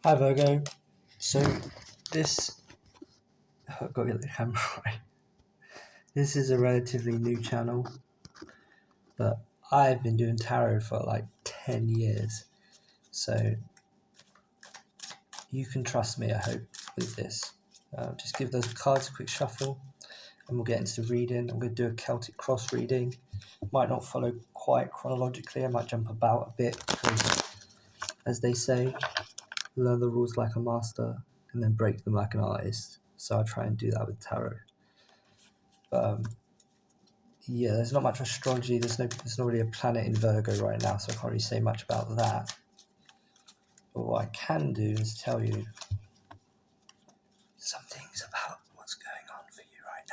Hi Virgo. So this I've got to get the camera right. This is a relatively new channel, but I've been doing tarot for like 10 years. So you can trust me, I hope, with this. Just give those cards a quick shuffle and we'll get into the reading. I'm going to do a Celtic cross reading. Might not follow quite chronologically. I might jump about a bit because, as they say, learn the rules like a master and then break them like an artist. So I try and do that with tarot. Yeah, there's not much astrology. There's not really a planet in Virgo right now, so I can't really say much about that. But what I can do is tell you some things about what's going on for you right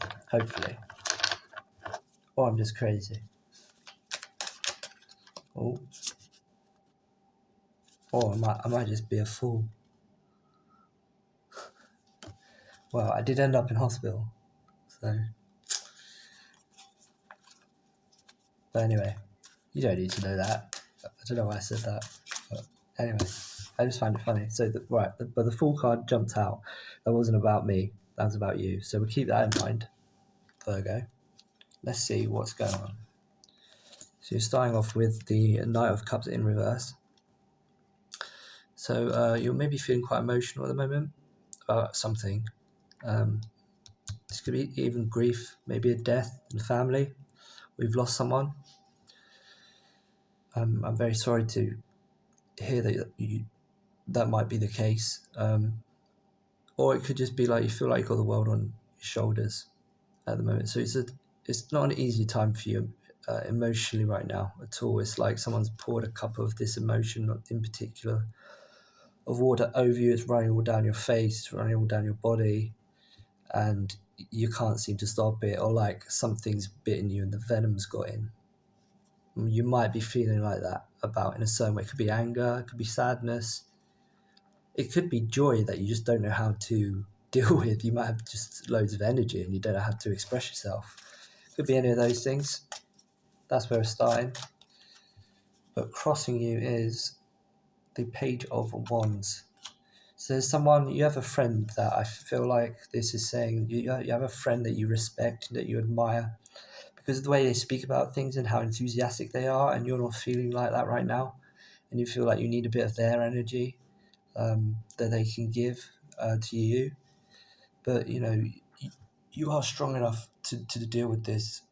now. Hopefully. Or I'm just crazy. Oh. Or I might just be a fool. Well, I did end up in hospital, so. But anyway, you don't need to know that. I don't know why I said that. But anyway, I just find it funny. So, but the Fool card jumped out. That wasn't about me. That was about you. So we'll keep that in mind, Virgo. Let's see what's going on. So you're starting off with the Knight of Cups in reverse. So you're maybe feeling quite emotional at the moment about something. This could be even grief, maybe a death in the family. We've lost someone. I'm very sorry to hear that that might be the case. Or it could just be like you feel like you've got the world on your shoulders at the moment. So it's not an easy time for you emotionally right now at all. It's like someone's poured a cup of this emotion in particular of water over you. It's running all down your face, it's running all down your body, and you can't seem to stop it, or like something's bitten you and the venom's got in. You might be feeling like that about in a certain way. It could be anger, it could be sadness, it could be joy that you just don't know how to deal with. You might have just loads of energy and you don't know how to express yourself. It could be any of those things. That's where we're starting. But crossing you is the Page of Wands. So there's someone, you have a friend that I feel like this is saying, you have a friend that you respect, that you admire, because of the way they speak about things and how enthusiastic they are, and you're not feeling like that right now, and you feel like you need a bit of their energy that they can give to you. But, you are strong enough to deal with this.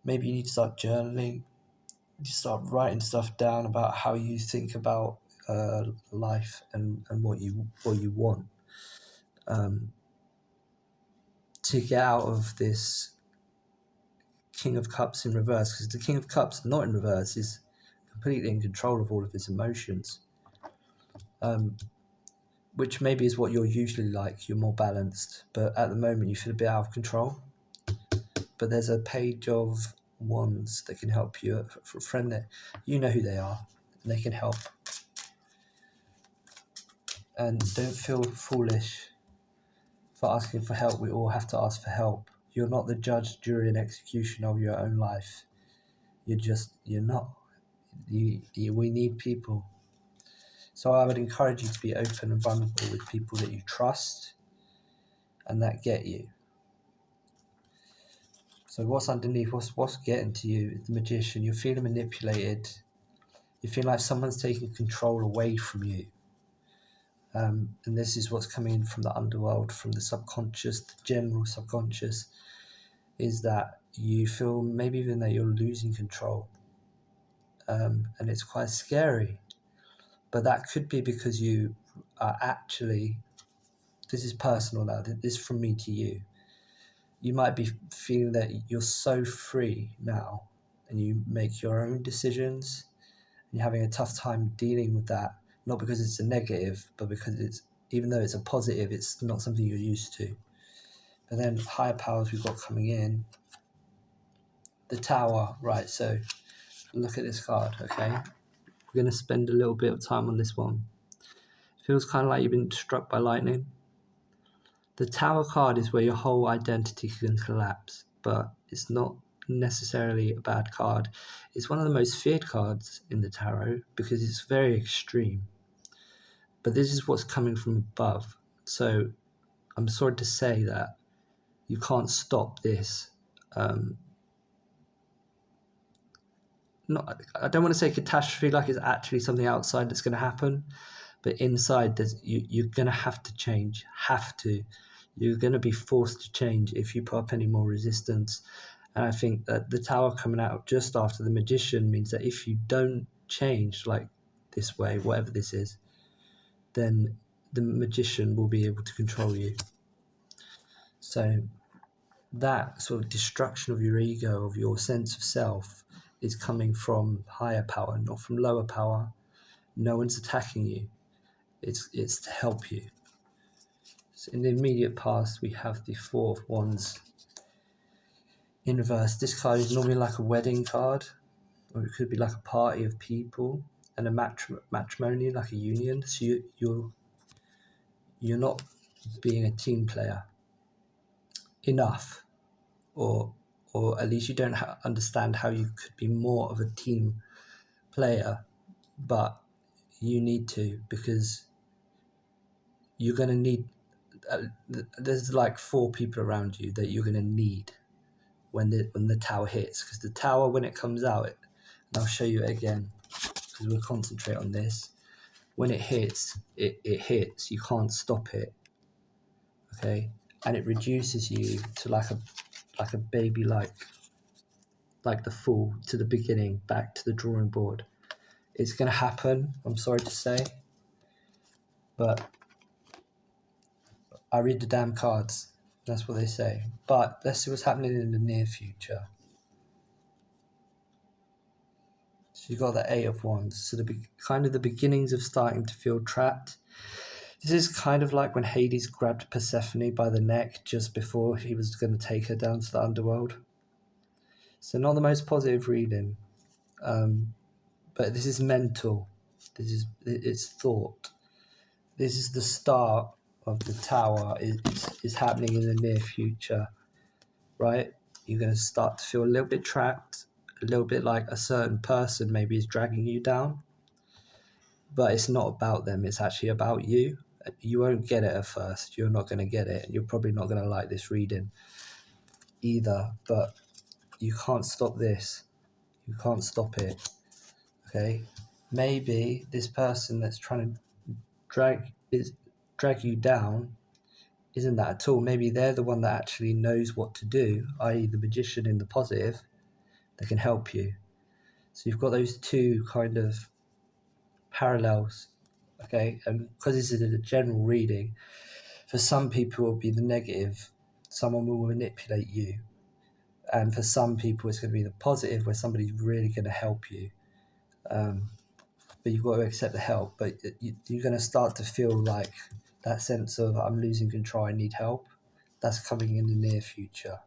Maybe you need to start journaling, you start writing stuff down about how you think about life and what you want, to get out of this King of Cups in reverse, because the King of Cups not in reverse is completely in control of all of his emotions, which maybe is what you're usually like. You're more balanced, but at the moment you feel a bit out of control. But there's a Page of Wands that can help you, for a friend that you know who they are, and they can help. And don't feel foolish for asking for help. We all have to ask for help. You're not the judge, jury, and execution of your own life. You're not. We need people. So I would encourage you to be open and vulnerable with people that you trust and that get you. So what's underneath, what's getting to you is the Magician. You're feeling manipulated. You feel like someone's taking control away from you. And this is what's coming in from the underworld, from the subconscious, the general subconscious, is that you feel maybe even that you're losing control. And it's quite scary. But that could be because you are actually, this is personal now, this is from me to you. You might be feeling that you're so free now and you make your own decisions and you're having a tough time dealing with that, not because it's a negative, but because it's, even though it's a positive, it's not something you're used to. But then higher powers we've got coming in. The Tower, right, so look at this card, okay? We're going to spend a little bit of time on this one. It feels kind of like you've been struck by lightning. The Tower card is where your whole identity can collapse, but it's not necessarily a bad card. It's one of the most feared cards in the tarot because it's very extreme. But this is what's coming from above. So I'm sorry to say that you can't stop this. I don't want to say catastrophe like it's actually something outside that's going to happen, but inside you're going to have to change. You're going to be forced to change if you put up any more resistance. And I think that the Tower coming out just after the Magician means that if you don't change like this way, whatever this is, then the Magician will be able to control you. So that sort of destruction of your ego, of your sense of self, is coming from higher power, not from lower power. No one's attacking you. It's to help you. So in the immediate past, we have the Four of Wands in reverse. This card is normally like a wedding card, or it could be like a party of people, and a matrimony, like a union. So you're not being a team player enough, or at least you don't understand how you could be more of a team player, but you need to, because you're going to need there's like 4 people around you that you're going to need when the tower hits, because the tower, when it comes out, and I'll show you it again because we'll concentrate on this. When it hits, it hits. You can't stop it. Okay, and it reduces you to like a baby, like the Fool, to the beginning, back to the drawing board. It's going to happen, I'm sorry to say, but I read the damn cards. That's what they say. But let's see what's happening in the near future. So you've got the Eight of Wands. So kind of the beginnings of starting to feel trapped. This is kind of like when Hades grabbed Persephone by the neck just before he was going to take her down to the underworld. So not the most positive reading. But this is mental. It's thought. This is the start of the Tower. Is happening in the near future, right? You're going to start to feel a little bit trapped, a little bit like a certain person maybe is dragging you down, but it's not about them. It's actually about you. You won't get it at first. You're not going to get it. You're probably not going to like this reading either, but you can't stop this. You can't stop it. Okay? Maybe this person that's trying to drag you down isn't that at all. Maybe they're the one that actually knows what to do, i.e. the Magician in the positive, that can help you. So you've got those two kind of parallels, okay? And because this is a general reading, for some people it will be the negative. Someone will manipulate you. And for some people it's going to be the positive, where somebody's really going to help you. But you've got to accept the help. But you're going to start to feel like that sense of, I'm losing control, I need help. That's coming in the near future.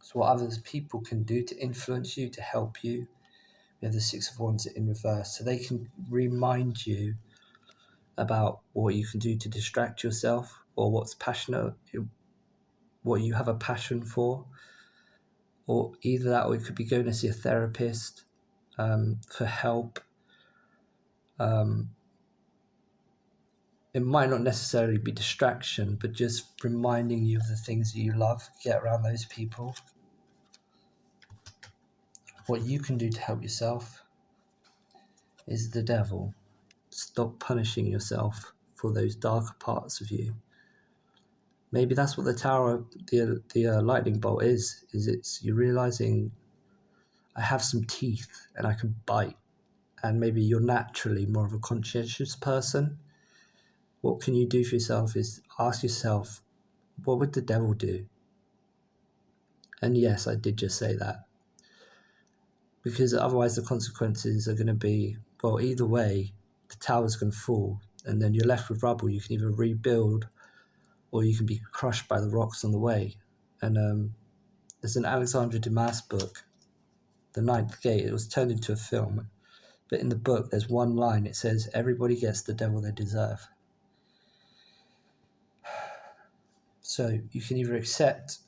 So what other people can do to influence you, to help you, we have the Six of Wands in reverse. So they can remind you about what you can do to distract yourself, or what's passionate, what you have a passion for, or either that, or it could be going to see a therapist for help. It might not necessarily be distraction, but just reminding you of the things that you love. Get around those people. What you can do to help yourself is the Devil. Stop punishing yourself for those darker parts of you. Maybe that's what the Tower, the lightning bolt is it's you realizing, I have some teeth and I can bite. And maybe you're naturally more of a conscientious person. What can you do for yourself is ask yourself, what would the Devil do? And yes, I did just say that. Because otherwise the consequences are going to be, well, either way, the tower's going to fall. And then you're left with rubble. You can either rebuild, or you can be crushed by the rocks on the way. And there's an Alexander book, The Ninth Gate. It was turned into a film. But in the book, there's one line. It says, everybody gets the devil they deserve. So you can either accept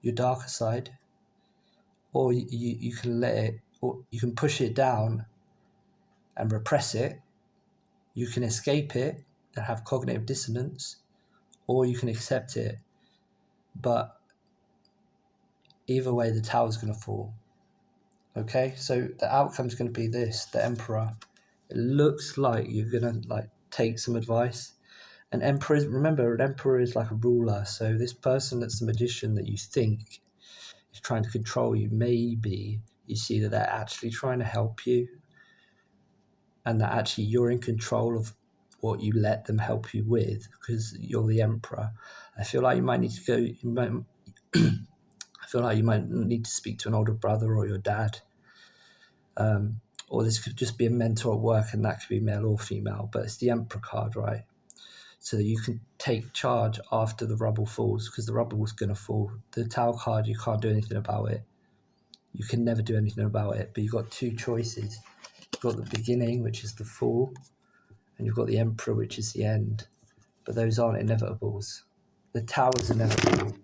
your darker side, or you can let it, or you can push it down and repress it. You can escape it and have cognitive dissonance, or you can accept it. But either way, the tower's going to fall. Okay, so the outcome is going to be this: the Emperor. It looks like you're going to like take some advice. An emperor is, remember, an emperor is like a ruler. So this person that's the magician that you think is trying to control you, maybe you see that they're actually trying to help you, and that actually you're in control of what you let them help you with, because you're the emperor. I feel like you might need to go. I feel like you might need to speak to an older brother or your dad. Or this could just be a mentor at work, and that could be male or female, but it's the Emperor card, right? So that you can take charge after the rubble falls, because the rubble is going to fall. The Tower card, you can't do anything about it. You can never do anything about it, but you've got two choices. You've got the beginning, which is the fall, and you've got the Emperor, which is the end. But those aren't inevitables. The Tower is inevitable.